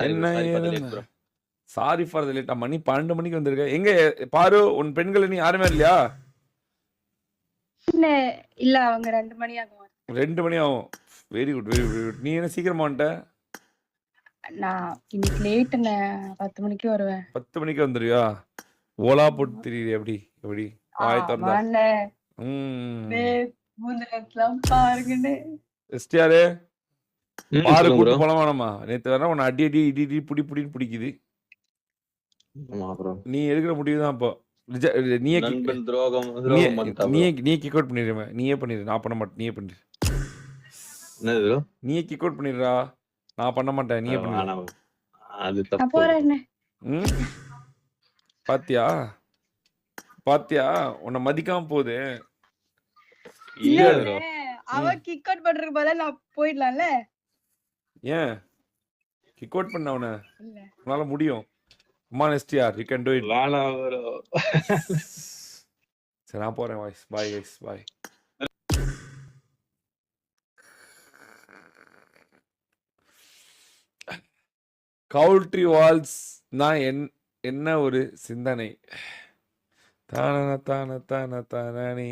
என்ன ஏதுன்னு sorry for the லேட்டா. மணி 12 மணிக்கு வந்திருக்க. எங்க பாரு உன் பெண்கள் நீ யாருமே இல்லையா? இல்ல அவங்க 2 மணி ஆகும். 2 மணி ஆகும். Very good very good. நீ என்ன சீக்கிரமா வந்துட்ட? நான் இன்னைக்கு லேட்டுண்ணே, 10 மணிக்கு வருவேன். 10 மணிக்கு வந்துருவியா? ஓலா போட்டு திரியுது எப்படி எப்படி வாய் திறந்தா? பாருங்கண்ணே. எஸ்டிஆர் பாரு கூட்டு போல வேணாமா? நேத்து வேணா உன்னை அடி அடி இடி இடி புடி புடின்னு பிடிக்குது. நீ எடுக்கிற முடிவு தான் இப்போ. நீயே கிக் அவுட் பண்ணிடுவேன். நீயே பண்ணிடு. நான் பண்ண மாட்டேன். நீயே பண்ணிடு. நீயே கிக் அவுட் பண்ணிடுறா. நான் பண்ண மாட்டேன். நீயே பண்ணிடு. பாத்தியா பாத்தியா உன்னை மதிக்காம போகுது. அவ கிக் அவுட் பண்றதுக்கு பதிலா நான் போயிடலாம்ல. ஏன் கிக் அவுட் பண்ண அவனை? உன்னால முடியும். Come on STR, you can do it. சரி நான் போறேன் guys. Bye guys. Bye. கவுல்ட்ரி வால்ஸ் நான் என்ன ஒரு சிந்தனை. தான தான தான தானே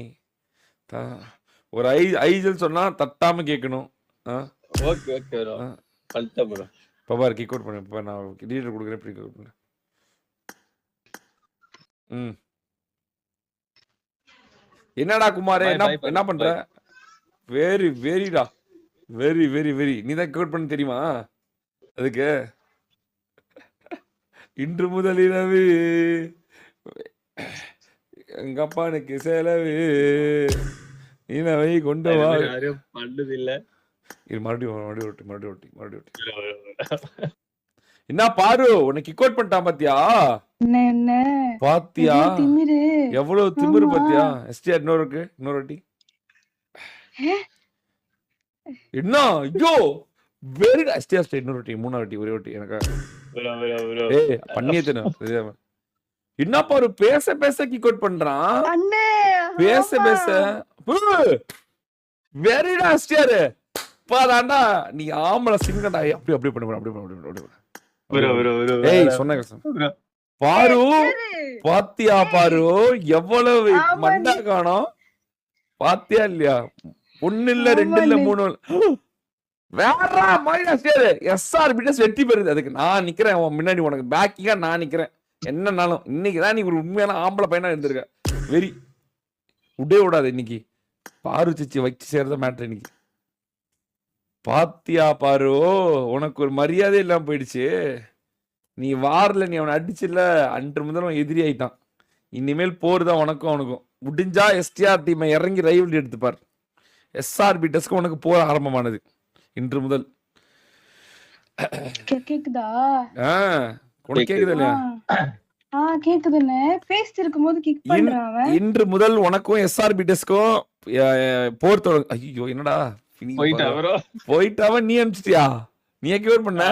ஒரு ஐஜல் சொன்னா தட்டாம கேட்கணும். Okay okay bro. பண்ணிட்டேன் ப்ரோ. பாரு கிக் அவுட் பண்ணு. இப்ப நான் லீடர் கொடுக்குறேன். ப்ரீ கிக் அவுட் பண்ணு. என்னடா குமாரே என்ன பண்ற? வெரி வெரிடா. Very very very. நீ தான் கிக் அவுட் பண்ண தெரியுமா? அதுக்கு இன்று முதல் இரவு எங்க அப்பானுக்கு செலவு இனவை கொண்டு வா. பண்ணது இல்ல. இது மறுபடியும் என்ன பாரு உன்னை கிக் அவுட் பண்ணிட்டான் பாத்தியா? பாத்தியா எவ்வளவு திமிரு பாத்தியா? எஸ்டிஆர் இன்னொரு வாட்டி என்ன? ஐயோ வெரி எஸ்டிஆர் ஸ்டேட் இன்னொரு வாட்டி 3 வாட்டி ஒரே வாட்டி எனக்கு பண்ணியே தெரியும். என்ன பாரு பேச பேச கிக் அவுட் பண்றான். பேச பேச வெரிடா எஸ்டிஆர். பாதாண்டா நீ ஆம்பளை சிங்கடா. அப்படி அப்படி பண்ணு. ஏய் சொன்ன பாரு பாத்தியா? பாரு எவ்வளவு மண்டா காணோம். பாத்தியா இல்லையா? 1 இல்ல 2 இல்ல 3 வேற எஸ்ஆர் பிட்டஸ் வெட்டி பெறுது. அதுக்கு நான் நிக்கிறேன் முன்னாடி. உனக்கு பேக்கிங்கா நான் நிக்கிறேன். என்னன்னாலும் இன்னைக்குதான் நீ ஒரு உண்மையான ஆம்பளை பையனா இருந்திருக்க. வெரி விடே விடாது. இன்னைக்கு பாரு சிச்சி வச்சு சேர்ந்த மேட்ரு இன்னைக்கு. பாத்தியா பாரு உனக்கு ஒரு மரியாதை இல்லாம போயிடுச்சு. நீ வாரல, நீ அவனை அடிச்சுல. அன்று முதல் அவன் எதிரி ஆயிட்டான். இனிமேல் போர்தான் உனக்கும் அவனுக்கும். முடிஞ்சா எஸ்டிஆர் டீமை இறங்கி ரைவல்ரி எடுத்துப்பார். எஸ்ஆர்பி டெஸ்க்கு உனக்கு போற ஆரம்பமானது இன்று முதல். கேக்குதா? உனக்கு கேக்குது இல்லையா? கேக்குதுன்னு பேசிட்டு இருக்கும்போது கிக் பண்றான். இன்று முதல் உனக்கும் எஸ்ஆர்பி டெஸ்க்கும் போர் தொடங்க. ஐயோ என்னடா போயிட்டாவ நீ அனுப்பிச்சிட்டியா? நீ கியூர் பண்ண?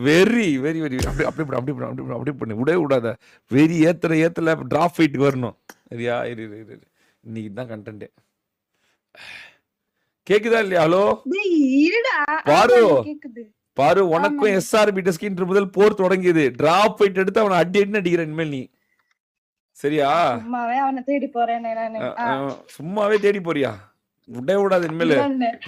வெரி வெரி வெரி அப்படி பண்ணு. விடவே விடாத. வெரி ஏத்தல டிராப் ஃபைட்டுக்கு வரணும். சரியா? இன்னைக்கு தான் கண்டென்ட். கேக்குதா இல்லையா? ஹலோ பாரு பாரு உனக்கும் எஸ்ஆர்பி டெஸ்க்கு இன்று முதல் போர் தொடங்கியது. டிராப் ஃபைட் எடுத்து அவனை அடி அடிக்கிற இனிமேல் நீ. சரியா? சும்மாவே தேடி போறியா? விடவே விடாது. இனிமேல்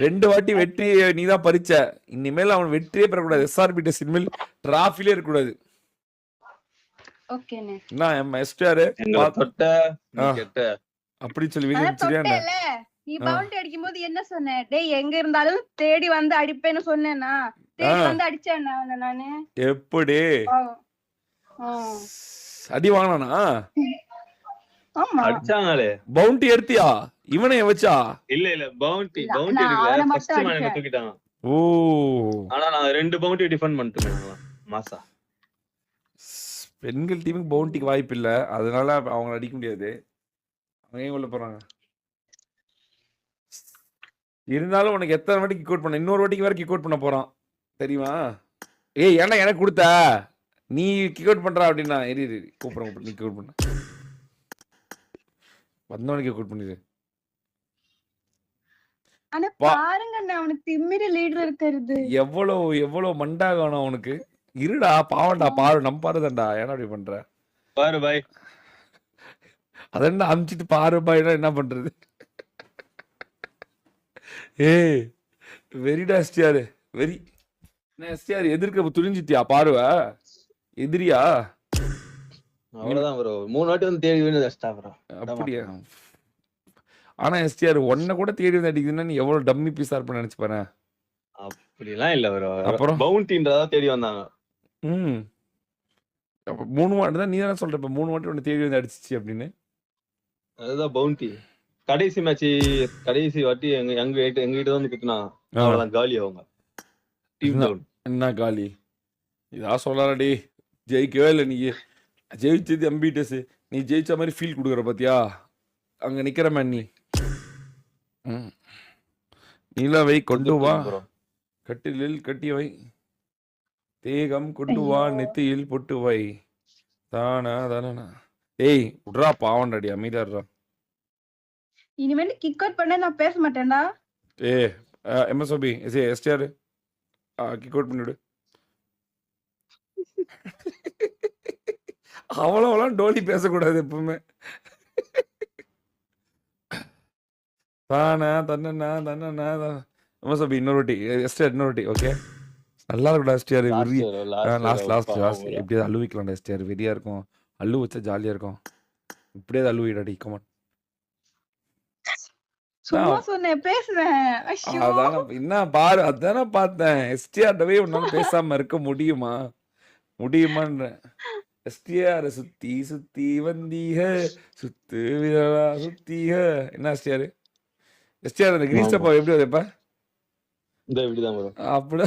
2 வாட்டி வெற்றி நீதான் பறிச்ச. இனிமேல் அவன் வெற்றியே பெறக்கூடாது. எஸ்ஆர்பி டெஸ்ட் இனிமேல் டிராஃபிலே இருக்கக்கூடாது. அப்படி சொல்லி நீ பவுண்டரி அடிக்கும்போது என்ன சொன்ன? டேய் எங்க இருந்தாலும் தேடி வந்து அடிப்பேன்னு சொன்னேனா? தேடி வந்து அடிச்சேனா நானு? எப்படி அடி வாங்கினானா? ஆமா அடிச்சாங்களே. பவுண்டரி எடுத்தியா? இவனே வச்சா? இல்ல பவுண்டரி எடுக்கல. First man தூக்கிட்டான். ஓ ஆனா நான் 2 பவுண்டரி டிஃபெண்ட் பண்ணிட்டேன் மாசா. பெண்கள் டீமுக்கு பவுண்டரிக்கு வாய்ப்பு இல்ல. அதனால அவங்க அடிக்க முடியாது. அவங்க ஏன் உள்ள போறாங்க? இருந்தாலும் உனக்கு எத்தனை வாட்டி கிக் அவுட் பண்ண? இன்னொரு வாட்டிக்கு வேற கிக் அவுட் பண்ண போறான் தெரியுமா? ஏய் ஏன்னா எனக்கு கொடுத்த நீ கிக் அவுட் பண்றா அப்படின்னா கூப்பிடுறேன் நீ கிக் அவுட் பண்ண வந்தவனுக்கு கிக் அவுட் பண்ணிடு. ஆனா பாருங்க அவனுக்கு திமிரு லீடர் இருக்கிறது. எவ்வளவு மண்டா காணும் அவனுக்கு. இருடா பாவம்டா பாரு நம்ம பாருதான்டா ஏன்னா அப்படி பண்ற பாரு பாய் அதென்ன அமிச்சிட்டு பாரு பாய்னா என்ன பண்றது ஏய் வெரிடா எஸ்டிஆர் வெரி என்ன எஸ்டிஆர் எதிர்க்க துணிஞ்சிட்டியா பாருவ எதிரியா அவ்வளவுதான் ப்ரோ 3 வாட்டி வந்து தேடி வந்து வச்சிட்டா ப்ரோ அப்படியா ஆனா எஸ்டிஆர் ஒன்ன கூட தேடி வந்து அடிக்குதுன்னா நீ எவ்வளவு டம்மி பீஸா இருப்ப நினைச்சு பாரு அப்படிலாம் இல்ல ப்ரோ அப்புறம் பவுண்டின்றதா தேடி வந்தாங்க ம் அப்ப 3 வாட்டி தான் நீ தானே சொல்ற இப்ப 3 வாட்டி உன்னை தேடி வந்து அடிச்சிச்சு அப்படின்னு அதுதான் பவுண்டி கடைசி மேட்ச் கடைசி வாட்டி எங்க வந்து குத்துனா அவ்வளவுதான் காலி அவங்க டீம் டவுன் என்ன காலி இதா சொல்லாடே ஜெயிக்கவே இல்லை நீ ஜெயிச்சது எம்பிடிஎஸ் நீ ஜெயிச்ச மாதிரி ஃபீல் கொடுக்குற பாத்தியா அங்க நிக்கிற மேன் நீ நிலவை கொண்டு வா கட்டிலில் கட்டி வை தேகம் கொண்டு வா நெத்தியில் பொட்டு வை தானா தானா ஏய் விட்றா பாவண்டாடி அமைதியாடுறா இனிமேல் கிக் அவுட் பண்ண நான் பேச மாட்டேன்டா ஏ எம்எஸ்ஓபி எஸ்டிஆர் கிக் அவுட் பண்ணிவிடு அவ்வளோலாம் டோலி பேசக்கூடாது எப்பவுமே தானா தன்னா தன்னா எம்எஸ்ஓபி இன்னொரு வாட்டி எஸ்டிஆர் இன்னொரு வாட்டி ஓகே நல்லா இருக்கும்டா எஸ்டிஆர் லாஸ்ட் எப்படியாவது அழுவிக்கலாம்டா எஸ்டிஆர் வெறியா இருக்கும் அள்ளு வச்சா ஜாலியா இருக்கும் இப்படியாவது அழுவிடாடி கமான் சும்மா சொன்னேன் பேசுறேன் அதான என்ன பாரு அதானே பார்த்தேன் எஸ்டிஆர்டவே உன்னால பேசாம இருக்க முடியுமான்ற எஸ்டிஆர் சுத்தி சுத்தி வந்தீக சுத்து விரலா சுத்தீக என்ன எஸ்டிஆர் அந்த கிரீஸ் டப்பா எப்படி வைப்ப இந்த இப்படிதான் வரும் அப்படி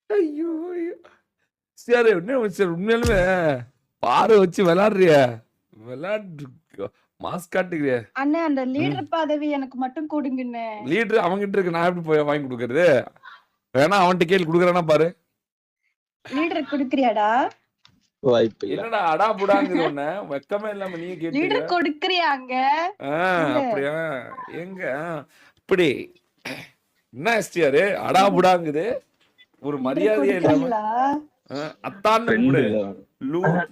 ஐயோ எஸ்டிஆர் என்ன உண்மையாலுமே பாரு வச்சு விளையாடுறிய மாஸ் காட்டுக்கிறிய அண்ணே அந்த லீடர் பதவி எனக்கு மட்டும் கொடுங்கண்ணே லீடர் அவங்கிட்ட இருக்கு நான் எப்படி போய் வாங்கி கொடுக்கறது வேணா அவன்கிட்ட கேள்வி கொடுக்குறானா பாரு லீடர் குடுக்கறியாடா வாய்ப்பு இல்ல என்னடா அடா புடாங்குது ஒண்ணு வெக்கமே இல்லாம நீ கேட்டு லீடர் கொடுக்கறியாங்க அப்படியா எங்க இப்படி என்ன எஸ்டிஆர் அடா புடாங்குது ஒரு மரியாதையே இல்லாம அத்தான்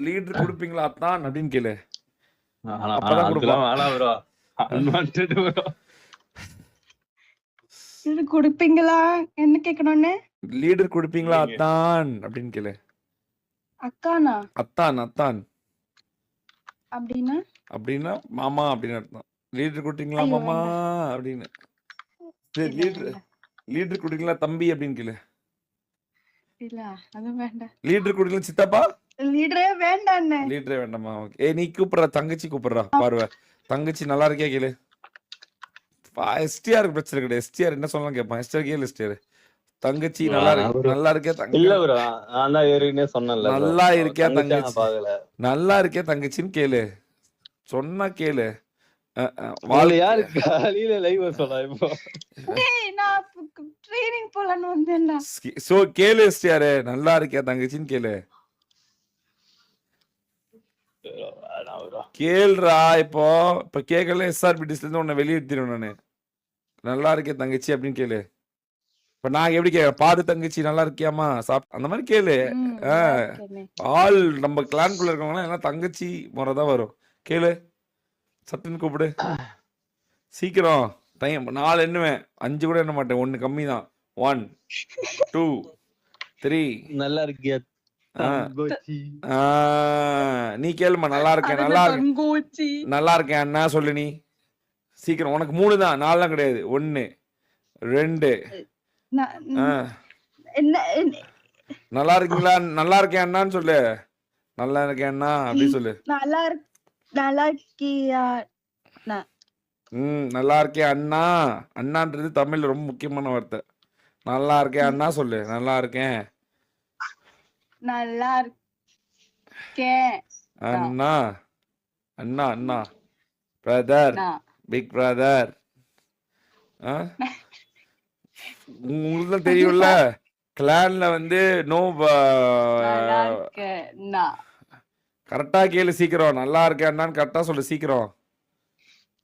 லீடர் கொடுப்பீங்களா அத்தான் அப்படின்னு கேளு அப்பதான் கொடுப்பீங்களா என்ன கேட்கணும்னு லீடர் கொடுப்பீங்களா அத்தான் அப்படின்னு கேளு அக்கானா அத்தான் அப்படின்னா மாமா அப்படின்னு அர்த்தம் லீடர் கொடுத்தீங்களா மாமா அப்படின்னு லீடர் கொடுத்தீங்களா தம்பி அப்படின்னு கேளு இல்ல அது வேண்டாம் லீடர் கொடுக்கல சித்தப்பா லீடரே வேண்டாமா ஓகே நீ கூப்பிடுற தங்கச்சி கூப்பிடுறா பார்வை தங்கச்சி நல்லா இருக்கியா கேளு எஸ்டிஆர் பிரச்சனை கிடையாது எஸ்டிஆர் என்ன சொல்லலாம் கேட்பான் எஸ்டிஆர் கேளு எஸ்டிஆர் தங்கச்சி நல்லா இருக்கியா தங்கச்சி இல்ல ப்ரோ நான் தான் ஏற்கனவே சொன்னேன்ல நல்லா இருக்கியா தங்கச்சி நல்லா இருக்கியா தங்கச்சின்னு கேளு சொன்னா கேளு யாரு காலையில லைவ் சொல்றா இப்போ நான் ட்ரெய்னிங் போலான்னு வந்தேன்டா சோ கேளு எஸ்டிஆர் நல்லா இருக்கியா தங்கச்சின்னு கேளு கேள்றா இப்போ கேட்கல எஸ்ஆர்பிடிஸ்ல இருந்து உன்னை வெளியேற்றிடுவேன் நானு நல்லா இருக்கே தங்கச்சி அப்படின்னு கேளு இப்ப நான் எப்படி கேட்க பாரு தங்கச்சி நல்லா இருக்கியாமா அந்த மாதிரி கேளு ஆள் நம்ம கிளான்குள்ள இருக்கவங்க எல்லாம் தங்கச்சி முறைதான் வரும் கேளு சட்டுன்னு கூப்பிடு சீக்கிரம் டைம் 4 எண்ணுவேன் 5 கூட எண்ண மாட்டேன் 1 கம்மி தான் 1 2 3 நல்லா இருக்கியா நீ கேளுமா நல்லா இருக்கேன் நல்லா இருக்கேன் அண்ணா சொல்லு நீ சீக்கிரம் உனக்கு 3 தான் 4 எல்லாம் கிடையாது 1 2 நல்லா இருக்கீங்களா நல்லா இருக்கேன் அண்ணான்னு சொல்லு நல்லா இருக்கேன் அண்ணா அப்படி சொல்லு நல்லா இருக்கியா நல்லா இருக்கேன் அண்ணா அண்ணான்றது தமிழ்ல ரொம்ப முக்கியமான வார்த்தை நல்லா இருக்கேன் அண்ணா சொல்லு நல்லா இருக்கேன் நல்லா இருக்கேன் அண்ணா அண்ணா அண்ணா பிரதர் பிக் பிரதர் உங்களுக்கு தான் தெரியும்ல கிளான்ல வந்து நோ கரெக்டா கேளு சீக்கிரம் நல்லா இருக்கேன் அண்ணான்னு கரெக்டா சொல்லு சீக்கிரம்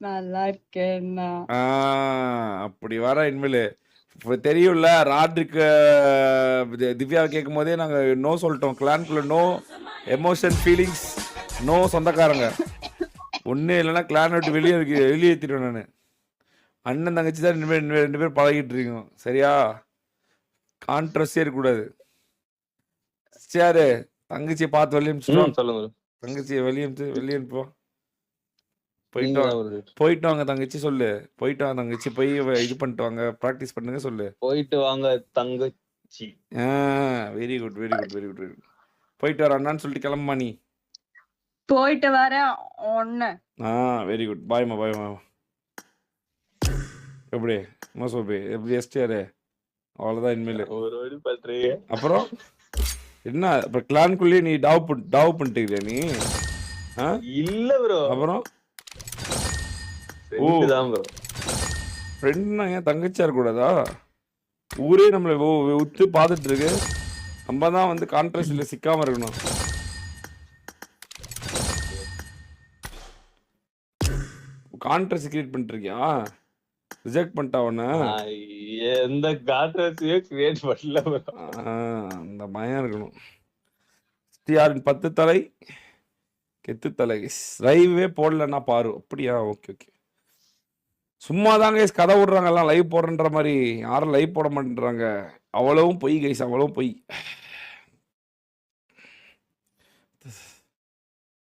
நல்லா இருக்கேன் அப்படி வர இனிமேல் தெரியும்ல ராட்ரிக்கு திவ்யாவை கேட்கும் போதே நாங்க நோ சொல்லிட்டோம். கிளான்குள்ள நோ எமோஷன் ஃபீலிங்ஸ் நோ சொந்தக்காரங்க. ஒண்ணு இல்லைன்னா கிளான் விட்டு வெளியேற்றிடுவேன் நான். அண்ணன் தங்கச்சி தான் ரெண்டு பேர் பழகிட்டு இருக்கோம். சரியா? கான்ட்ரஸ்டே இருக்கக்கூடாது. சரி தங்கச்சியை பார்த்து வெளியே அனுப்பிச்சிட்டோம். சொல்லுங்க தங்கச்சியை வெளியே அனுப்போ. போயிட்டு வாங்க தங்கச்சி சொல்லு. போயிட்டு வாங்க தங்கச்சி, போய் இது பண்ணிட்டு வாங்க, ப்ராக்டிஸ் பண்ணுங்க சொல்லு. போயிட்டு வாங்க தங்கச்சி. Very good very good very good very good. போயிட்டு வர அண்ணான்னு சொல்லிட்டு கிளம்புமா நீ. போயிட்டு வர ஒண்ணு. Very good. பாய்மா பாய்மா. எப்படி மோசோபி எப்படி எஸ்டிஆரு அவ்வளோதான் இனிமேல். அப்புறம் என்ன இப்போ கிளான்குள்ளேயே நீ டாவ் பண்ணிட்டுக்கிறியா நீ? இல்ல ப்ரோ. அப்புறம் ஃப்ரெண்ட்னா ஏன் தங்கச்சியா இருக்கக்கூடாதா? ஊரே நம்மளை உத்து பார்த்துட்டு இருக்கு. நம்ம தான் வந்து கான்ட்ரவர்சியில சிக்காம இருக்கணும். கான்ட்ரவர்சி கிரியேட் பண்ணிட்டு இருக்கியா? ரிஜெக்ட் பண்ணிட்டா உன்ன? எந்த கான்ட்ரவர்சியே கிரியேட் பண்ணல ப்ரோ. அந்த பயம் இருக்கணும். ஸ்டிஆரின் 10 தலை கெத்து தலை லைவே போடலன்னா பாரு. அப்படியா? Okay okay. சும்மா தான் கைஸ் கதை விடுறாங்க எல்லாம் லைவ் போடுறன்ற மாதிரி. யாரும் லைவ் போட மாட்டேன்றாங்க. அவ்வளவும் பொய் கைஸ், அவ்வளவும் பொய்.